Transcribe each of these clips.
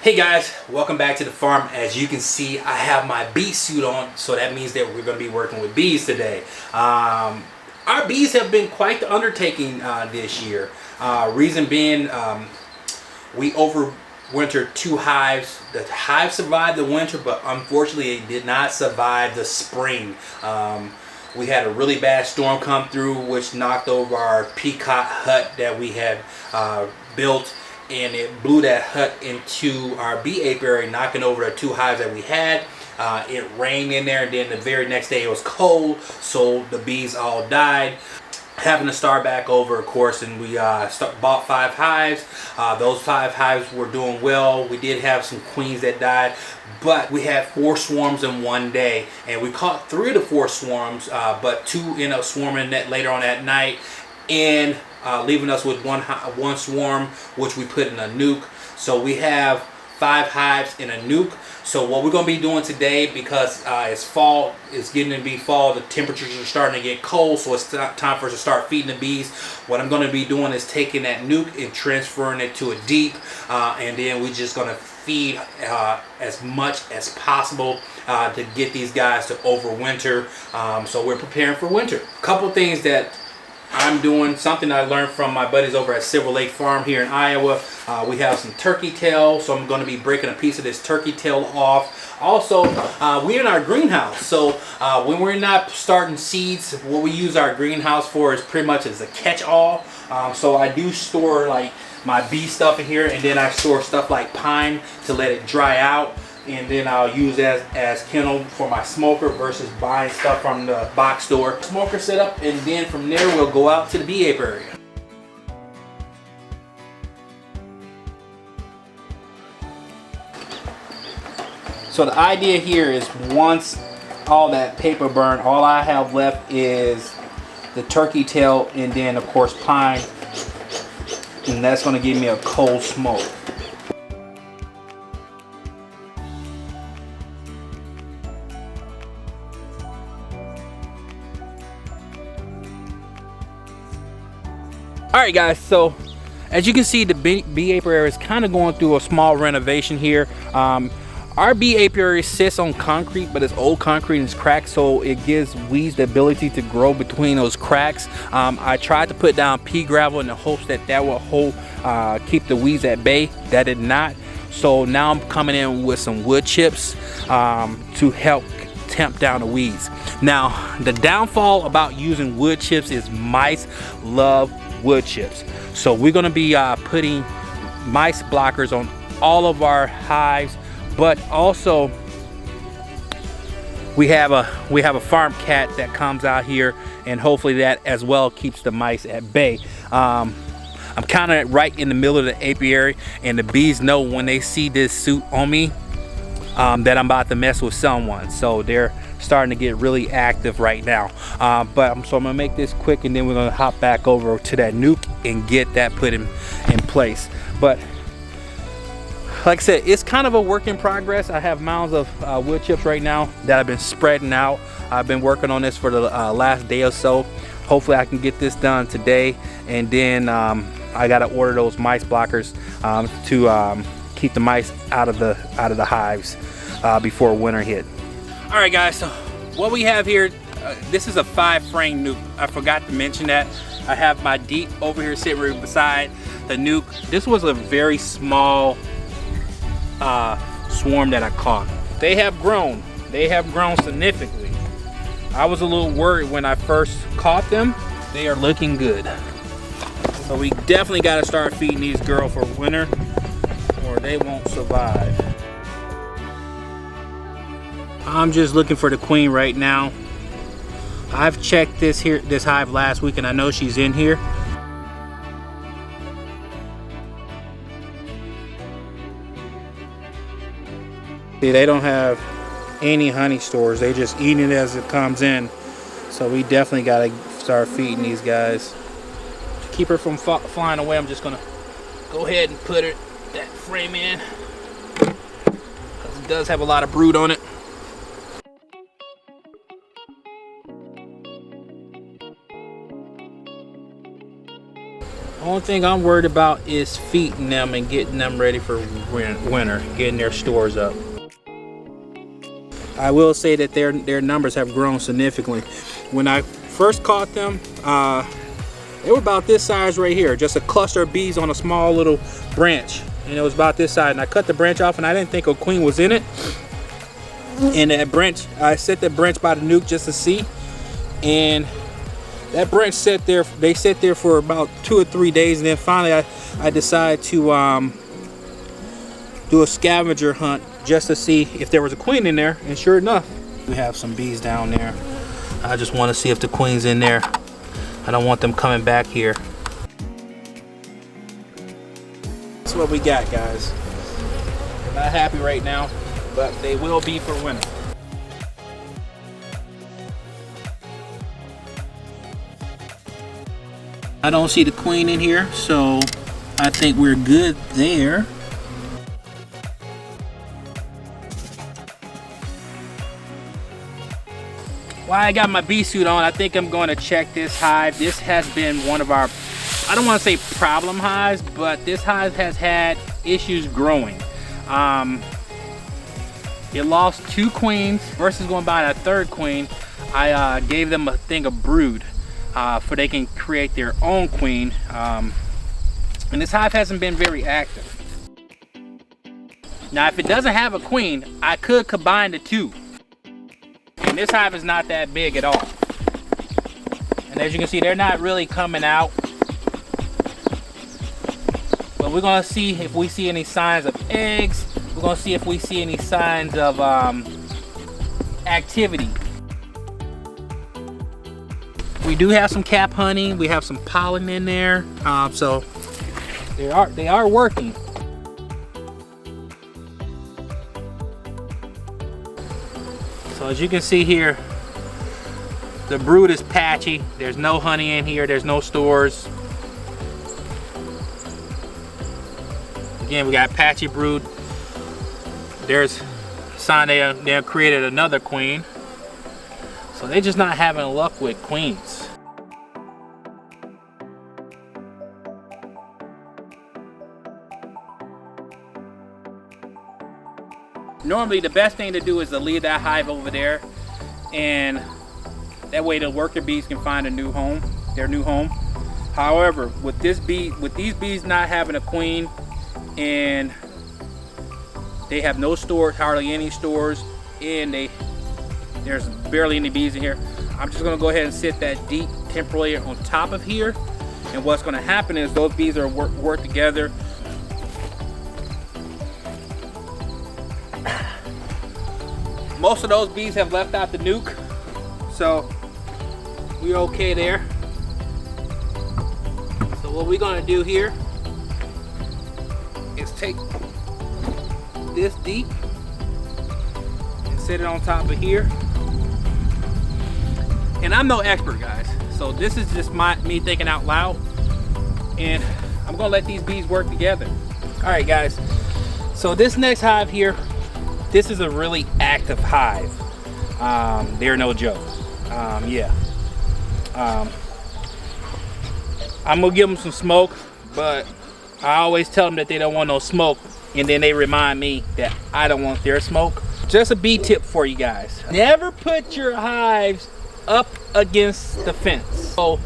Hey guys, welcome back to the farm. As you can see, I have my bee suit on, so that means that we're going to be working with bees today. Our bees have been quite the undertaking this year. Reason being, we overwintered 2 hives. The hive survived the winter, but unfortunately it did not survive the spring. We had a really bad storm come through which knocked over our peacock hut that we had built, and it blew that hut into our bee apiary, knocking over the 2 hives that we had. It rained in there, and then the very next day it was cold, so the bees all died. Having to start back over, of course, and we bought 5 hives. Those 5 hives were doing well. We did have some queens that died, but we had 4 swarms in one day, and we caught 3 of the 4 swarms, but 2 ended up swarming later on that night, and leaving us with one swarm, which we put in a nuke. So we have 5 hives in a nuke. So what we're going to be doing today, because it's fall, it's getting to be fall, the temperatures are starting to get cold, so it's time for us to start feeding the bees. What I'm going to be doing is taking that nuke and transferring it to a deep, and then we're just going to feed as much as possible to get these guys to overwinter. So we're preparing for winter. A couple things that I'm doing, something I learned from my buddies over at Silver Lake Farm here in Iowa. We have some turkey tail, so I'm going to be breaking a piece of this turkey tail off. Also, we're in our greenhouse, so when we're not starting seeds, what we use our greenhouse for is pretty much as a catch-all. So I do store like my bee stuff in here, and then I store stuff like pine to let it dry out. And then I'll use that as kennel for my smoker versus buying stuff from the box store. Smoker setup, and then from there we'll go out to the bee apiary. So the idea here is, once all that paper burn, all I have left is the turkey tail, and then of course pine, and that's going to give me a cold smoke. Alright guys, so as you can see, the bee apiary is kind of going through a small renovation here. Our bee apiary sits on concrete, but it's old concrete and it's cracked, so it gives weeds the ability to grow between those cracks. I tried to put down pea gravel in the hopes that that will keep the weeds at bay. That did not. So now I'm coming in with some wood chips to help tamp down the weeds. Now, the downfall about using wood chips is mice love wood chips. So we're going to be putting mice blockers on all of our hives, but also we have a farm cat that comes out here, and hopefully that as well keeps the mice at bay. I'm kind of right in the middle of the apiary, and the bees know when they see this suit on me that I'm about to mess with someone, so they're starting to get really active right now. So I'm gonna make this quick, and then we're gonna hop back over to that nuke and get that put in place. But like I said, it's kind of a work in progress. I have mounds of wood chips right now that I've been spreading out. I've been working on this for the last day or so. Hopefully I can get this done today, and then I gotta order those mice blockers to keep the mice out of the hives before winter hit. All right guys, so what we have here, this is a 5-frame nuke. I forgot to mention that. I have my deep over here sitting right beside the nuke. This was a very small swarm that I caught. They have grown significantly. I was a little worried when I first caught them. They are looking good. So we definitely got to start feeding these girls for winter, or they won't survive. I'm just looking for the queen right now. I've checked this hive last week, and I know she's in here. See, they don't have any honey stores. They just eat it as it comes in. So we definitely got to start feeding these guys. To keep her from flying away, I'm just gonna go ahead and put that frame in, because it does have a lot of brood on it. Only thing I'm worried about is feeding them and getting them ready for winter, getting their stores up. I will say that their numbers have grown significantly. When I first caught them, they were about this size right here, just a cluster of bees on a small little branch, and it was about this size. And I cut the branch off, and I didn't think a queen was in it. And that branch, I set that branch by the nuke just to see, and that branch sat there. They sat there for about 2 or 3 days, and then finally I decided to do a scavenger hunt just to see if there was a queen in there, and sure enough, we have some bees down there. I just want to see if the queen's in there. I don't want them coming back here. That's what we got, guys. They're not happy right now, but they will be for winter. I don't see the queen in here, so I think we're good there. While I got my bee suit on, I think I'm going to check this hive. This has been one of our, I don't want to say problem hives, but this hive has had issues growing. It lost 2 queens versus going by a 3rd queen. I gave them a thing of brood for they can create their own queen. And this hive hasn't been very active. Now, if it doesn't have a queen, I could combine the 2. And this hive is not that big at all. And as you can see, they're not really coming out. But we're gonna see if we see any signs of eggs. We're gonna see if we see any signs of activity. We do have some cap honey. We have some pollen in there. So they are working. So as you can see here, the brood is patchy. There's no honey in here. There's no stores. Again, we got patchy brood. There's a sign they created another queen. So they're just not having luck with queens. Normally the best thing to do is to leave that hive over there, and that way the worker bees can find a new home, their new home. However, with these bees not having a queen, and they have no stores, hardly any stores, and there's barely any bees in here, I'm just gonna go ahead and set that deep temporary layer on top of here. And what's gonna happen is those bees are work together. Most of those bees have left out the nuke, so we're okay there. So what we're gonna do here is take this deep and set it on top of here. And I'm no expert, guys, so this is just me thinking out loud, and I'm gonna let these bees work together. All right, guys, so this next hive here, this is a really active hive. They're no joke. Yeah. I'm gonna give them some smoke, but I always tell them that they don't want no smoke, and then they remind me that I don't want their smoke. Just a bee tip for you guys. Never put your hives up against the fence. So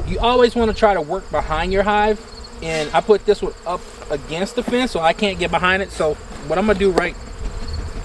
you always want to try to work behind your hive, and I put this one up against the fence so I can't get behind it. So what I'm gonna do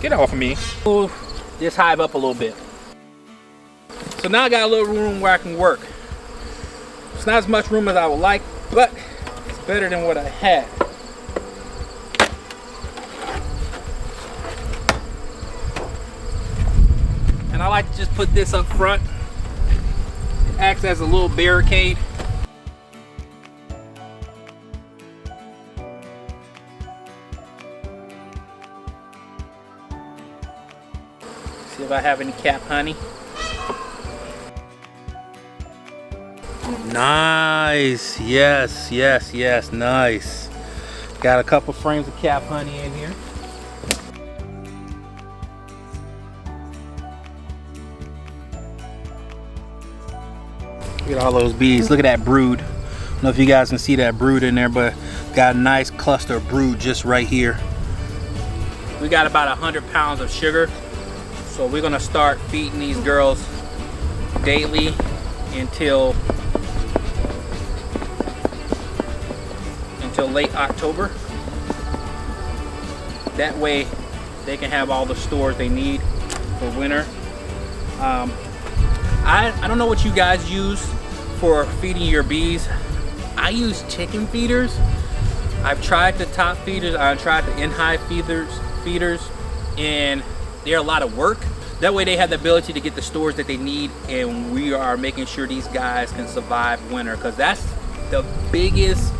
get off of me. Move this hive up a little bit. So now I got a little room where I can work. It's not as much room as I would like, but it's better than what I had. And I like to just put this up front. It acts as a little barricade. See if I have any cap honey. Nice. Yes, yes, yes. Nice. Got a couple frames of cap honey in here. Look at all those bees. Look at that brood. know if you guys can see that brood in there, but got a nice cluster of brood just right here. We got about 100 pounds of sugar, so we're gonna start feeding these girls daily until late October. That way they can have all the stores they need for winter. I don't know what you guys use for feeding your bees. I use chicken feeders. I've tried the top feeders, I've tried the in-hive feeders, and they're a lot of work. That way they have the ability to get the stores that they need, and we are making sure these guys can survive winter, because that's the biggest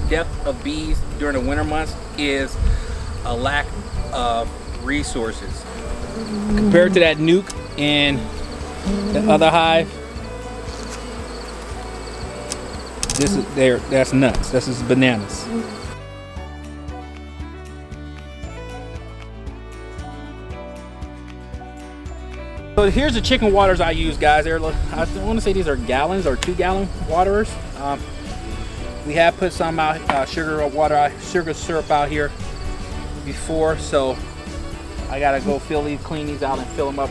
death of bees during the winter months, is a lack of resources. Compared to that nuke and the other hive, that's nuts. This is bananas. So here's the chicken waters I use, guys. I want to say these are gallons or 2-gallon waterers. We have put some out, sugar syrup out here before, so I gotta go clean these out and fill them up.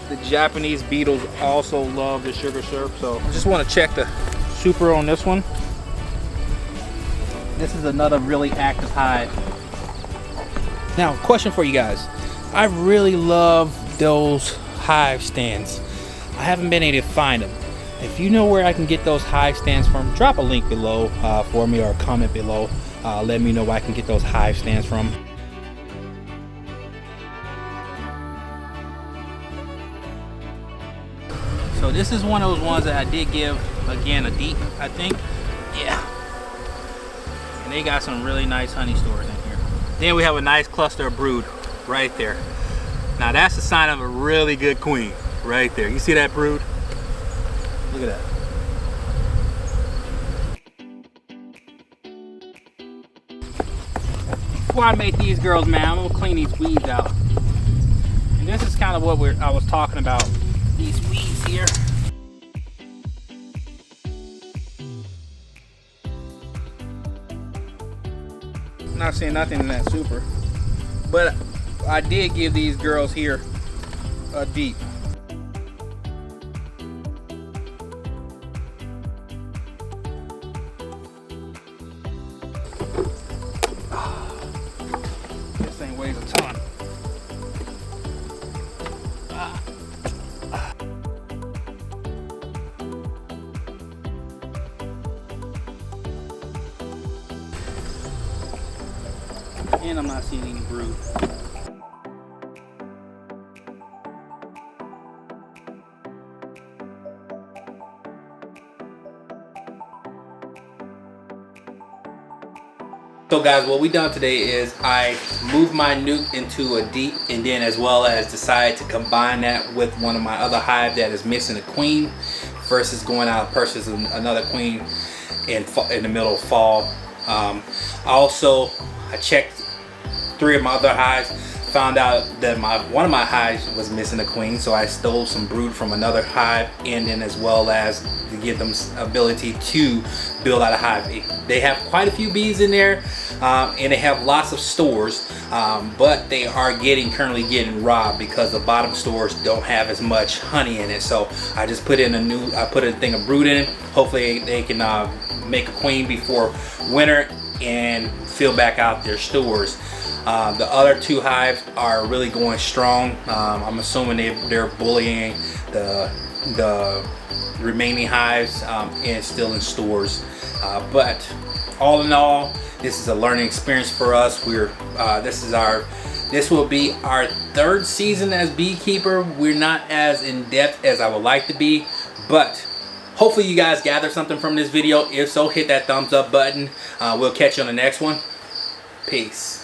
The Japanese beetles also love the sugar syrup, so I just want to check the super on this one. This is another really active hive. Now, question for you guys. I really love those hive stands. I haven't been able to find them. If you know where I can get those hive stands from, drop a link below for me, or a comment below. Let me know where I can get those hive stands from. So this is one of those ones that I did give, again, a deep, I think. Yeah. And they got some really nice honey stores in here. Then we have a nice cluster of brood right there. Now that's a sign of a really good queen right there. You see that brood? Look at that. Before I make these girls, man, I'm gonna clean these weeds out. And this is kind of what I was talking about. These weeds here. I'm not seeing nothing in that super, but I did give these girls here a deep. This thing weighs a ton. And I'm not seeing any brood. So guys, what we done today is I moved my nuke into a deep, and then as well as decided to combine that with one of my other hive that is missing a queen, versus going out and purchasing another queen in the middle of fall. I checked 3 of my other hives, found out that one of my hives was missing a queen, so I stole some brood from another hive, and then as well as to give them ability to build out a hive. They have quite a few bees in there, and they have lots of stores, but they are currently getting robbed because the bottom stores don't have as much honey in it. So I just put in I put a thing of brood in. Hopefully they can make a queen before winter and fill back out their stores. The other 2 hives are really going strong. I'm assuming they're bullying the remaining hives and still in stores. But all in all, this is a learning experience for us. This will be our 3rd season as beekeeper. We're not as in depth as I would like to be, but hopefully you guys gather something from this video. If so, hit that thumbs up button. We'll catch you on the next one. Peace.